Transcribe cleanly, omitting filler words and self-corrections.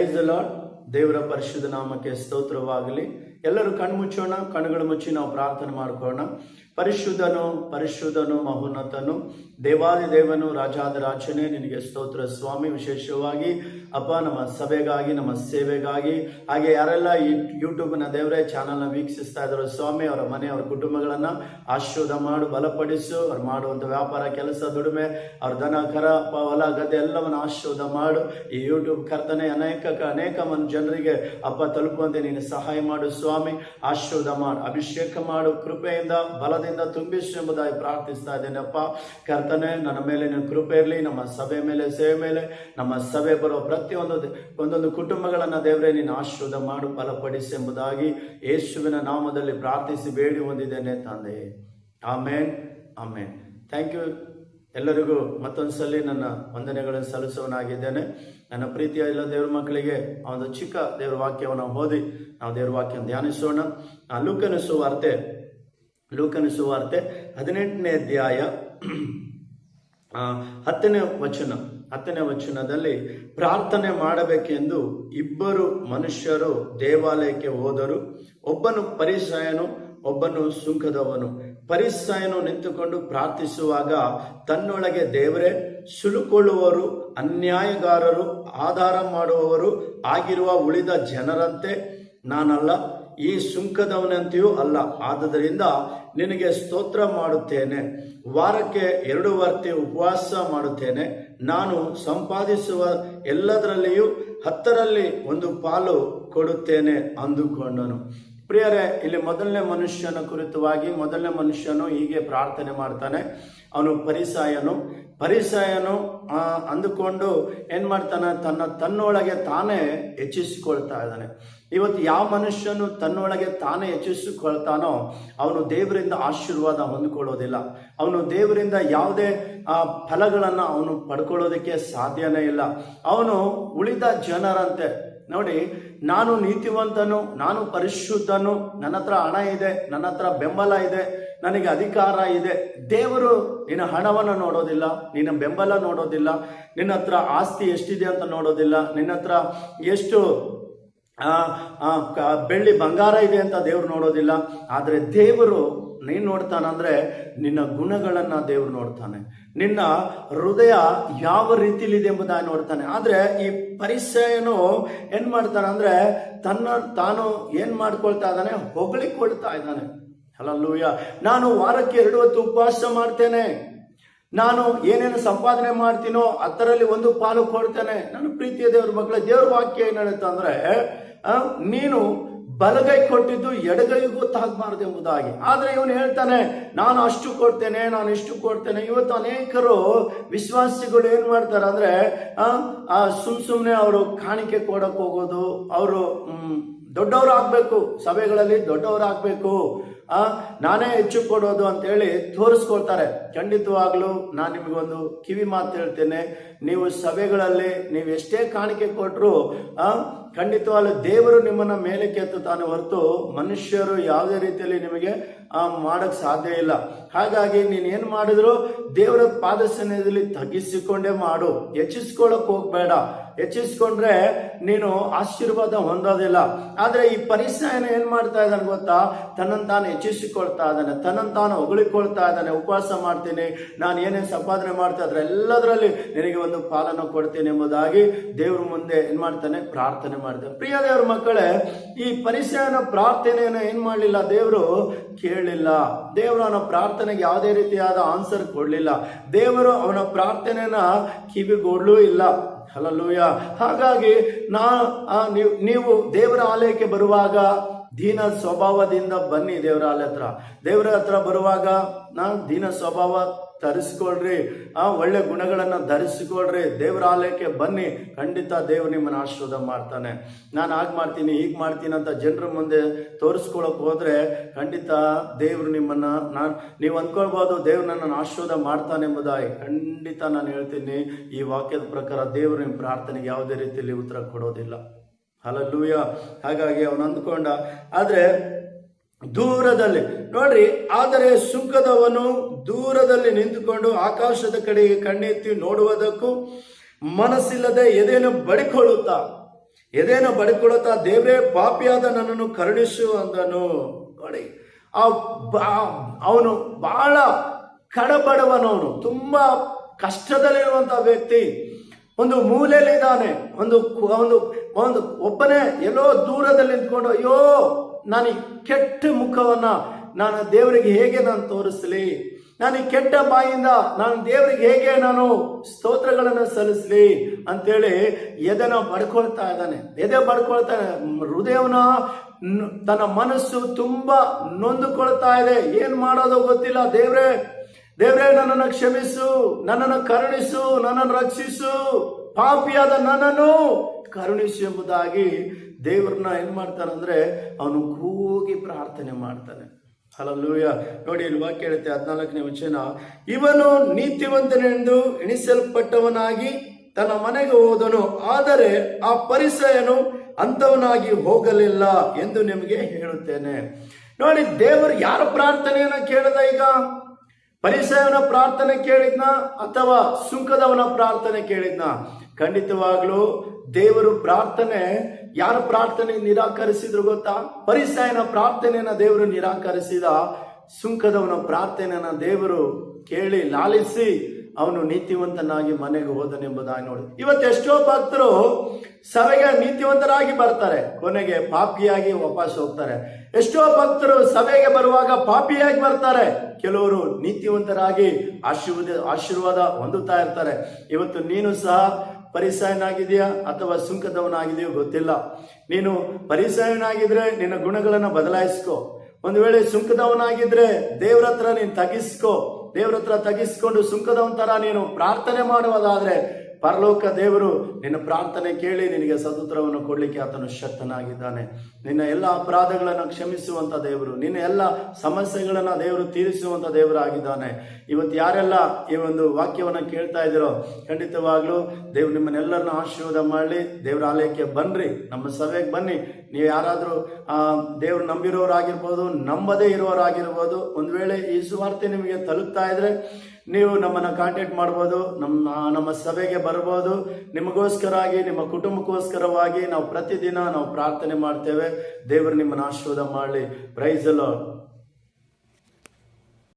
Praise the lord. ದೇವರ ಪರಿಶುದ್ಧ ನಾಮಕ್ಕೆ ಸ್ತೋತ್ರವಾಗಲಿ. ಎಲ್ಲರೂ ಕಣ್ಮುಚ್ಚೋಣ, ಕಣ್ಣುಗಳು ಮುಚ್ಚಿ ನಾವು ಪ್ರಾರ್ಥನೆ ಮಾಡ್ಕೊಳ್ಳೋಣ. ಪರಿಶುದ್ಧನು ಪರಿಶುದ್ಧನು ಮಹೋನ್ನತನು ದೇವಾದಿ ದೇವನು ರಾಜಾದಿರಾಜನೇ ನಿನಗೆ ಸ್ತೋತ್ರ ಸ್ವಾಮಿ. ವಿಶೇಷವಾಗಿ ಅಪ್ಪ ನಮ್ಮ ಸಭೆಗಾಗಿ, ನಮ್ಮ ಸೇವೆಗಾಗಿ, ಹಾಗೆ ಯಾರೆಲ್ಲ ಈ ಯೂಟ್ಯೂಬ್ನ ದೇವರೇ ಚಾನಲ್ನ ವೀಕ್ಷಿಸ್ತಾ ಇದ್ದಾರೆ ಸ್ವಾಮಿ, ಅವರ ಮನೆ, ಅವರ ಕುಟುಂಬಗಳನ್ನ ಆಶೀರ್ವಾದ ಮಾಡು, ಬಲಪಡಿಸು. ಅವ್ರು ಮಾಡುವಂಥ ವ್ಯಾಪಾರ, ಕೆಲಸ, ದುಡಿಮೆ, ಅವ್ರ ದನ ಕರ, ಹೊಲ ಗದ್ದೆ ಎಲ್ಲವನ್ನು ಆಶೀರ್ವಾದ ಮಾಡು. ಈ ಯೂಟ್ಯೂಬ್ ಕರ್ತನೆ ಅನೇಕ ಜನರಿಗೆ ಅಪ್ಪ ತಲುಪುವಂತೆ ನೀನು ಸಹಾಯ ಮಾಡು ಸ್ವಾಮಿ. ಆಶೀರ್ವಾದ ಮಾಡು, ಅಭಿಷೇಕ ಮಾಡು, ಕೃಪೆಯಿಂದ ಬಲದಿಂದ ತುಂಬಿಸು ಎಂಬುದಾಗಿ ಪ್ರಾರ್ಥಿಸ್ತಾ ಇದ್ದೇನೆ ಅಪ್ಪ. ಕರ್ತನೆ ನನ್ನ ಮೇಲೆ ನಿನ್ನ ಕೃಪೆ ಇರಲಿ, ನಮ್ಮ ಸಭೆ ಮೇಲೆ, ಸೇವೆ ಮೇಲೆ, ನಮ್ಮ ಸಭೆ ಬರುವ ಒಂದೊಂದು ಕುಟುಂಬಗಳನ್ನ ದೇವರೇ ನೀನು ಆಶೀರ್ವಾದ ಮಾಡು, ಬಲಪಡಿಸಿ ಎಂಬುದಾಗಿ ಯೇಸುವಿನ ನಾಮದಲ್ಲಿ ಪ್ರಾರ್ಥಿಸಿ ಬೇಡಿ ಹೊಂದಿದ್ದೇನೆ ತಂದೆ. Amen amen. Thank you. ಎಲ್ಲರಿಗೂ ಮತ್ತೊಂದ್ಸಲಿ ನನ್ನ ವಂದನೆಗಳನ್ನು ಸಲ್ಲಿಸೋನಾಗಿದ್ದೇನೆ. ನನ್ನ ಪ್ರೀತಿಯ ಎಲ್ಲ ದೇವ್ರ ಮಕ್ಕಳಿಗೆ ಒಂದು ಚಿಕ್ಕ ದೇವ್ರ ವಾಕ್ಯವನ್ನು ಓದಿ ನಾವು ದೇವ್ರ ವಾಕ್ಯವನ್ನು ಧ್ಯಾನಿಸೋಣ. ಲೂಕನ ಸುವಾರ್ತೆ 18ನೇ ಅಧ್ಯಾಯ 10ನೇ ವಚನದಲ್ಲಿ, ಪ್ರಾರ್ಥನೆ ಮಾಡಬೇಕೆಂದು ಇಬ್ಬರು ಮನುಷ್ಯರು ದೇವಾಲಯಕ್ಕೆ ಹೋದರು. ಒಬ್ಬನು ಫರಿಸಾಯನು, ಒಬ್ಬನು ಸುಂಕದವನು. ಫರಿಸಾಯನು ನಿಂತುಕೊಂಡು ಪ್ರಾರ್ಥಿಸುವಾಗ ತನ್ನೊಳಗೆ, ದೇವರೇ, ಸುಲುಕೊಳ್ಳುವವರು, ಅನ್ಯಾಯಗಾರರು, ಆಧಾರ ಮಾಡುವವರು ಆಗಿರುವ ಉಳಿದ ಜನರಂತೆ ನಾನಲ್ಲ, ಈ ಸುಂಕದವನಂತೆಯೂ ಅಲ್ಲ. ಆದುದರಿಂದ ನಿನಗೆ ಸ್ತೋತ್ರ ಮಾಡುತ್ತೇನೆ. ವಾರಕ್ಕೆ 2 ವರ್ತಿ ಉಪವಾಸ ಮಾಡುತ್ತೇನೆ. ನಾನು ಸಂಪಾದಿಸುವ ಎಲ್ಲದರಲ್ಲಿಯೂ 10ರಲ್ಲಿ 1 ಪಾಲು ಕೊಡುತ್ತೇನೆ ಅಂದುಕೊಂಡನು. ಪ್ರಿಯರೇ, ಇಲ್ಲಿ ಮೊದಲನೇ ಮನುಷ್ಯನ ಕುರಿತವಾಗಿ, ಮೊದಲನೇ ಮನುಷ್ಯನು ಹೀಗೆ ಪ್ರಾರ್ಥನೆ ಮಾಡ್ತಾನೆ. ಅವನು ಫರಿಸಾಯನು ಅಂದುಕೊಂಡು ಏನ್ ಮಾಡ್ತಾನೆ, ತನ್ನೊಳಗೆ ತಾನೇ ಹೆಚ್ಚಿಸಿಕೊಳ್ತಾ ಇದ್ದಾನೆ. ಇವತ್ತು ಯಾವ ಮನುಷ್ಯನು ತನ್ನೊಳಗೆ ತಾನೇ ಹೆಚ್ಚಿಸಿಕೊಳ್ತಾನೋ ಅವನು ದೇವರಿಂದ ಆಶೀರ್ವಾದ ಹೊಂದಿಕೊಳ್ಳೋದಿಲ್ಲ. ಅವನು ದೇವರಿಂದ ಯಾವುದೇ ಫಲಗಳನ್ನ ಅವನು ಪಡ್ಕೊಳ್ಳೋದಕ್ಕೆ ಸಾಧ್ಯನೇ ಇಲ್ಲ. ಅವನು ಉಳಿದ ಜನರಂತೆ. ನೋಡಿ, ನಾನು ನೀತಿವಂತನು, ನಾನು ಪರಿಶುದ್ಧನು, ನನ್ನ ಹತ್ರ ಹಣ ಇದೆ, ನನ್ನ ಹತ್ರ ಬೆಂಬಲ ಇದೆ, ನನಗೆ ಅಧಿಕಾರ ಇದೆ. ದೇವರು ನಿನ್ನ ಹಣವನ್ನು ನೋಡೋದಿಲ್ಲ, ನಿನ್ನ ಬೆಂಬಲ ನೋಡೋದಿಲ್ಲ, ನಿನ್ನ ಹತ್ರ ಆಸ್ತಿ ಎಷ್ಟಿದೆ ಅಂತ ನೋಡೋದಿಲ್ಲ, ನಿನ್ನ ಹತ್ರ ಎಷ್ಟು ಬೆಳ್ಳಿ ಬಂಗಾರ ಇದೆ ಅಂತ ದೇವ್ರು ನೋಡೋದಿಲ್ಲ. ಆದ್ರೆ ದೇವರು ನೀನ್ ನೋಡ್ತಾನಂದ್ರೆ ನಿನ್ನ ಗುಣಗಳನ್ನ ದೇವ್ರು ನೋಡ್ತಾನೆ, ನಿನ್ನ ಹೃದಯ ಯಾವ ರೀತಿಲಿದೆ ಎಂಬುದಾಗಿ ನೋಡ್ತಾನೆ. ಆದ್ರೆ ಈ ಫರಿಸಾಯನು ಏನ್ ಮಾಡ್ತಾನೆ ಅಂದ್ರೆ ತಾನು ಏನ್ ಮಾಡ್ಕೊಳ್ತಾ ಇದ್ದಾನೆ, ಹೊಗಳಿಕೊಳ್ತಾ ಇದ್ದಾನೆ. ಹಲ್ಲೆಲೂಯಾ. ನಾನು ವಾರಕ್ಕೆ 2 ಹೊತ್ತು ಉಪವಾಸ ಮಾಡ್ತೇನೆ, ನಾನು ಏನೇನು ಸಂಪಾದನೆ ಮಾಡ್ತೀನೋ 10ರಲ್ಲಿ 1 ಪಾಲು ಕೊಡ್ತೇನೆ. ನನ್ನ ಪ್ರೀತಿಯ ದೇವ್ರ ಮಕ್ಕಳ, ದೇವ್ರ ವಾಕ್ಯ ಏನ್ ಹೇಳುತ್ತೆ ಅಂದ್ರೆ, ನೀನು ಬಲಗೈ ಕೊಟ್ಟಿದ್ದು ಎಡಗೈಗೂ ತಾಗಬಾರದು ಎಂಬುದಾಗಿ. ಆದ್ರೆ ಇವನು ಹೇಳ್ತಾನೆ, ನಾನು ಅಷ್ಟು ಕೊಡ್ತೇನೆ, ನಾನು ಇಷ್ಟು ಕೊಡ್ತೇನೆ. ಇವತ್ತು ಅನೇಕರು ವಿಶ್ವಾಸಿಗಳು ಏನ್ ಮಾಡ್ತಾರೆ ಅಂದ್ರೆ ಸುಮ್ನೆ ಅವರು ಕಾಣಿಕೆ ಕೊಡಕ್ ಹೋಗೋದು, ಅವರು ದೊಡ್ಡವರಾಗ್ಬೇಕು, ಸಭೆಗಳಲ್ಲಿ ದೊಡ್ಡವರಾಗ್ಬೇಕು, ನಾನೇ ಹೆಚ್ಚು ಕೊಡೋದು ಅಂತೇಳಿ ತೋರಿಸ್ಕೊಳ್ತಾರೆ. ಖಂಡಿತವಾಗ್ಲೂ ನಾನು ನಿಮಗೊಂದು ಕಿವಿ ಮಾತು ಹೇಳ್ತೇನೆ, ನೀವು ಸಭೆಗಳಲ್ಲಿ ನೀವು ಎಷ್ಟೇ ಕಾಣಿಕೆ ಕೊಟ್ಟರು ಖಂಡಿತವಾಗ್ಲೂ ದೇವರು ನಿಮ್ಮನ್ನ ಮೇಲೆ ಕೆತ್ತುತ್ತಾನೆ ಹೊರತು ಮನುಷ್ಯರು ಯಾವುದೇ ರೀತಿಯಲ್ಲಿ ನಿಮಗೆ ಮಾಡಕ್ ಸಾಧ್ಯ ಇಲ್ಲ. ಹಾಗಾಗಿ ನೀನ್ ಏನ್ ಮಾಡಿದ್ರು ದೇವರ ಪಾದಸನ್ನಿಧಿಯಲ್ಲಿ ತಗ್ಗಿಸಿಕೊಂಡೇ ಮಾಡು. ಹೆಚ್ಚಿಸ್ಕೊಳಕ್ ಹೋಗ್ಬೇಡ. ಹೆಚ್ಚಿಸ್ಕೊಂಡ್ರೆ ನೀನು ಆಶೀರ್ವಾದ ಹೊಂದೋದಿಲ್ಲ. ಆದ್ರೆ ಈ ಫರಿಸಾಯನು ಏನ್ ಮಾಡ್ತಾ ಇದ್ದಾನೆ ಗೊತ್ತಾ, ತನ್ನನ್ನು ತಾನು ಹೆಚ್ಚಿಸಿಕೊಳ್ತಾ ಇದ್ದಾನೆ, ತನ್ನನ್ನು ತಾನು ಹೊಗಳಿಕೊಳ್ತಾ ಇದ್ದಾನೆ. ಉಪವಾಸ ಮಾಡ್ತೀನಿ, ನಾನು ಏನೇನು ಸಂಪಾದನೆ ಮಾಡ್ತಾ ಇದ್ರೆ ಎಲ್ಲದರಲ್ಲಿ ನಿನಗೆ 1 ಪಾಲನ್ನು ಕೊಡ್ತೀನಿ ಎಂಬುದಾಗಿ ದೇವ್ರ ಮುಂದೆ ಏನ್ ಮಾಡ್ತಾನೆ, ಪ್ರಾರ್ಥನೆ ಮಾಡ್ತಾನೆ. ಪ್ರಿಯ ದೇವ್ರ ಮಕ್ಕಳೇ, ಈ ಫರಿಸಾಯನ ಪ್ರಾರ್ಥನೆಯನ್ನು ಏನ್ ಮಾಡ್ಲಿಲ್ಲ, ದೇವರು ಕೇಳಲಿಲ್ಲ. ದೇವರು ಅವನ ಪ್ರಾರ್ಥನೆಗೆ ಯಾವುದೇ ರೀತಿಯಾದ ಆನ್ಸರ್ ಕೊಡ್ಲಿಲ್ಲ. ದೇವರು ಅವನ ಪ್ರಾರ್ಥನೆನ ಕಿವಿಗೊಡ್ಲೂ ಇಲ್ಲ. ಹಲ್ಲೆಲೂಯಾ. ಹಾಗಾಗಿ ನೀವು ದೇವರ ಆಲಯಕ್ಕೆ ಬರುವಾಗ ದೀನ ಸ್ವಭಾವದಿಂದ ಬನ್ನಿ. ದೇವರ ಹತ್ರ ಬರುವಾಗ ದೀನ ಸ್ವಭಾವ ಧರಿಸಿಕೊಳ್ರಿ, ಒಳ್ಳೆ ಗುಣಗಳನ್ನ ಧರಿಸಿಕೊಳ್ರಿ. ದೇವರ ಆಲಯಕ್ಕೆ ಬನ್ನಿ, ಖಂಡಿತ ದೇವರು ನಿಮ್ಮನ್ನ ಆಶೀರ್ವಾದ ಮಾಡ್ತಾನೆ. ನಾನು ಹಾಗೆ ಮಾಡ್ತೀನಿ, ಹೀಗೆ ಮಾಡ್ತೀನಿ ಅಂತ ಜನರ ಮುಂದೆ ತೋರಿಸ್ಕೊಳಕ್ ಹೋದ್ರೆ ಖಂಡಿತ ದೇವರು ನಿಮ್ಮನ್ನ ನೀವು ಅಂದ್ಕೊಳ್ಬಹುದು ದೇವ್ರು ನನ್ನನ್ನು ಆಶೀರ್ವಾದ ಮಾಡ್ತಾನೆ ಎಂಬುದಾಗಿ. ಖಂಡಿತ ನಾನು ಹೇಳ್ತೀನಿ, ಈ ವಾಕ್ಯದ ಪ್ರಕಾರ ದೇವರು ನಿಮ್ಮ ಪ್ರಾರ್ಥನೆಗೆ ಯಾವುದೇ ರೀತಿಯಲ್ಲಿ ಉತ್ತರ ಕೊಡೋದಿಲ್ಲ. ಹಲ್ಲೆಲೂಯಾ. ಹಾಗಾಗಿ ಅವನು ಅಂದ್ಕೊಂಡ. ಆದ್ರೆ ದೂರದಲ್ಲಿ ನೋಡ್ರಿ, ಆದರೆ ಸುಂಕದವನು ದೂರದಲ್ಲಿ ನಿಂತುಕೊಂಡು ಆಕಾಶದ ಕಡೆಗೆ ಕಣ್ಣೆತ್ತಿ ನೋಡುವುದಕ್ಕೂ ಮನಸ್ಸಿಲ್ಲದೆ ಎದೆಯನ್ನು ಬಡಿಕೊಳ್ಳುತ್ತಾ ಎದೆಯನ್ನು ಬಡಿಕೊಳ್ಳುತ್ತಾ ದೇವರೇ ಪಾಪಿಯಾದ ನನ್ನನ್ನು ಕರುಣಿಸು ಅಂದನು. ನೋಡಿ, ಅವನು ಬಹಳ ಕಡಬಡವನವನು, ತುಂಬಾ ಕಷ್ಟದಲ್ಲಿರುವಂತಹ ವ್ಯಕ್ತಿ, ಒಂದು ಮೂಲೆಯಲ್ಲಿದ್ದಾನೆ, ಒಂದು ಒಂದು ಒಂದು ಒಬ್ಬನೇ ಎಲ್ಲೋ ದೂರದಲ್ಲಿ ನಿಂತ್ಕೊಂಡು, ಅಯ್ಯೋ ನಾನು ಈ ಕೆಟ್ಟ ಮುಖವನ್ನ ನಾನು ದೇವರಿಗೆ ಹೇಗೆ ನಾನು ತೋರಿಸ್ಲಿ, ನಾನು ಈ ಕೆಟ್ಟ ಬಾಯಿಂದ ನಾನು ದೇವರಿಗೆ ಹೇಗೆ ನಾನು ಸ್ತೋತ್ರಗಳನ್ನು ಸಲ್ಲಿಸ್ಲಿ ಅಂತೇಳಿ ಎದೆನ ಬಡ್ಕೊಳ್ತಾ ಇದ್ದಾನೆ. ಎದೆ ಬಡ್ಕೊಳ್ತಾನೆ, ಹೃದಯವನ ತನ್ನ ಮನಸ್ಸು ತುಂಬಾ ನೊಂದುಕೊಳ್ತಾ ಇದೆ. ಏನ್ ಮಾಡೋದು ಗೊತ್ತಿಲ್ಲ. ದೇವ್ರೇ ನನ್ನನ್ನು ಕ್ಷಮಿಸು, ನನ್ನನ್ನು ಕರುಣಿಸು, ನನ್ನನ್ನು ರಕ್ಷಿಸು, ಪಾಪಿಯಾದ ನನ್ನನ್ನು ಕರುಣಿಸು ಎಂಬುದಾಗಿ ದೇವ್ರನ್ನ ಏನ್ ಮಾಡ್ತಾನಂದ್ರೆ ಅವನು ಕೂಗಿ ಪ್ರಾರ್ಥನೆ ಮಾಡ್ತಾನೆ. ಹಲ್ಲೆಲೂಯಾ. ನೋಡಿ, ಇಲ್ಲಿ ವಾಕ್ಯ ಹೇಳುತ್ತೆ 14ನೇ ವಚನ, ಇವನು ನೀತಿವಂತನೆಂದು ಎಣಿಸಲ್ಪಟ್ಟವನಾಗಿ ತನ್ನ ಮನೆಗೆ ಹೋದನು, ಆದರೆ ಆ ಪರಿಸಯನು ಅಂತವನಾಗಿ ಹೋಗಲಿಲ್ಲ ಎಂದು ನಿಮಗೆ ಹೇಳುತ್ತೇನೆ. ನೋಡಿ, ದೇವರು ಯಾರ ಪ್ರಾರ್ಥನೆಯನ್ನ ಕೇಳಿದ? ಈಗ ಪರಿಸಯವನ ಪ್ರಾರ್ಥನೆ ಕೇಳಿದ್ನ ಅಥವಾ ಸುಂಕದವನ ಪ್ರಾರ್ಥನೆ ಕೇಳಿದ್ನ? ಖಂಡಿತವಾಗ್ಲೂ ದೇವರು ಪ್ರಾರ್ಥನೆ, ಯಾರ ಪ್ರಾರ್ಥನೆ ನಿರಾಕರಿಸಿದ್ರು ಗೊತ್ತಾ? ಪರಿಸಯನ ಪ್ರಾರ್ಥನೆಯನ್ನ ದೇವರು ನಿರಾಕರಿಸಿದ. ಸುಂಕದವನ ಪ್ರಾರ್ಥನೆಯನ್ನ ದೇವರು ಕೇಳಿ ಲಾಲಿಸಿ ಅವನು ನೀತಿವಂತನಾಗಿ ಮನೆಗೆ ಹೋದನೆಂಬುದಾಗಿ ನೋಡಿ. ಇವತ್ತು ಎಷ್ಟೋ ಭಕ್ತರು ಸಭೆಗೆ ನೀತಿವಂತರಾಗಿ ಬರ್ತಾರೆ, ಕೊನೆಗೆ ಪಾಪಿಯಾಗಿ ವಾಪಸ್ ಹೋಗ್ತಾರೆ. ಎಷ್ಟೋ ಭಕ್ತರು ಸಭೆಗೆ ಬರುವಾಗ ಪಾಪಿಯಾಗಿ ಬರ್ತಾರೆ, ಕೆಲವರು ನೀತಿವಂತರಾಗಿ ಆಶೀರ್ವಾದ ಹೊಂದುತ್ತಾ ಇರ್ತಾರೆ. ಇವತ್ತು ನೀನು ಸಹ ಪರಿಸಯನಾಗಿದೆಯಾ ಅಥವಾ ಸುಂಕದವನಾಗಿದೆಯೋ ಗೊತ್ತಿಲ್ಲ. ನೀನು ಪರಿಸಯನಾಗಿದ್ರೆ ನಿನ್ನ ಗುಣಗಳನ್ನು ಬದಲಾಯಿಸ್ಕೋ. ಒಂದು ವೇಳೆ ಸುಂಕದವನಾಗಿದ್ರೆ ದೇವ್ರ ಹತ್ರ ನೀನು ದೇವ್ರ ಹತ್ರ ತಗ್ಗಿಸ್ಕೊಂಡು ಸುಂಕದವನ ತರ ನೀನು ಪ್ರಾರ್ಥನೆ ಮಾಡುವುದಾದ್ರೆ ಪರಲೋಕ ದೇವರು ನಿನ್ನ ಪ್ರಾರ್ಥನೆ ಕೇಳಿ ನಿನಗೆ ಸದುತ್ತರವನ್ನು ಕೊಡ್ಲಿಕ್ಕೆ ಆತನು ಶಕ್ತನಾಗಿದ್ದಾನೆ. ನಿನ್ನ ಎಲ್ಲ ಅಪರಾಧಗಳನ್ನು ಕ್ಷಮಿಸುವಂತ ದೇವರು, ನಿನ್ನ ಎಲ್ಲ ಸಮಸ್ಯೆಗಳನ್ನ ದೇವರು ತೀರಿಸುವಂತ ದೇವರಾಗಿದ್ದಾನೆ. ಇವತ್ತು ಯಾರೆಲ್ಲ ಈ ಒಂದು ವಾಕ್ಯವನ್ನ ಕೇಳ್ತಾ ಇದ್ದೀರೋ, ಖಂಡಿತವಾಗ್ಲೂ ದೇವ್ರು ನಿಮ್ಮನ್ನೆಲ್ಲರನ್ನ ಆಶೀರ್ವಾದ ಮಾಡಲಿ. ದೇವರ ಆಲಯಕ್ಕೆ ಬನ್ರಿ, ನಮ್ಮ ಸಭೆಗೆ ಬನ್ನಿ. ನೀವು ಯಾರಾದ್ರೂ ದೇವ್ರು ನಂಬಿರೋರಾಗಿರ್ಬೋದು, ನಂಬದೇ ಇರೋರಾಗಿರ್ಬೋದು, ಒಂದ್ ವೇಳೆ ಈ ಸುವಾರ್ತೆ ನಿಮಗೆ ತಲುಪ್ತಾ ಇದ್ರೆ ನೀವು ನಮ್ಮನ್ನ ಕಾಂಟ್ಯಾಕ್ಟ್ ಮಾಡ್ಬೋದು, ನಮ್ಮ ಸಭೆಗೆ ಬರ್ಬೋದು. ನಿಮಗೋಸ್ಕರವಾಗಿ, ನಿಮ್ಮ ಕುಟುಂಬಕ್ಕೋಸ್ಕರವಾಗಿ ನಾವು ಪ್ರತಿದಿನ ನಾವು ಪ್ರಾರ್ಥನೆ ಮಾಡ್ತೇವೆ. ದೇವರು ನಿಮ್ಮನ್ನ ಆಶೀರ್ವಾದ ಮಾಡಲಿ. Praise the lord.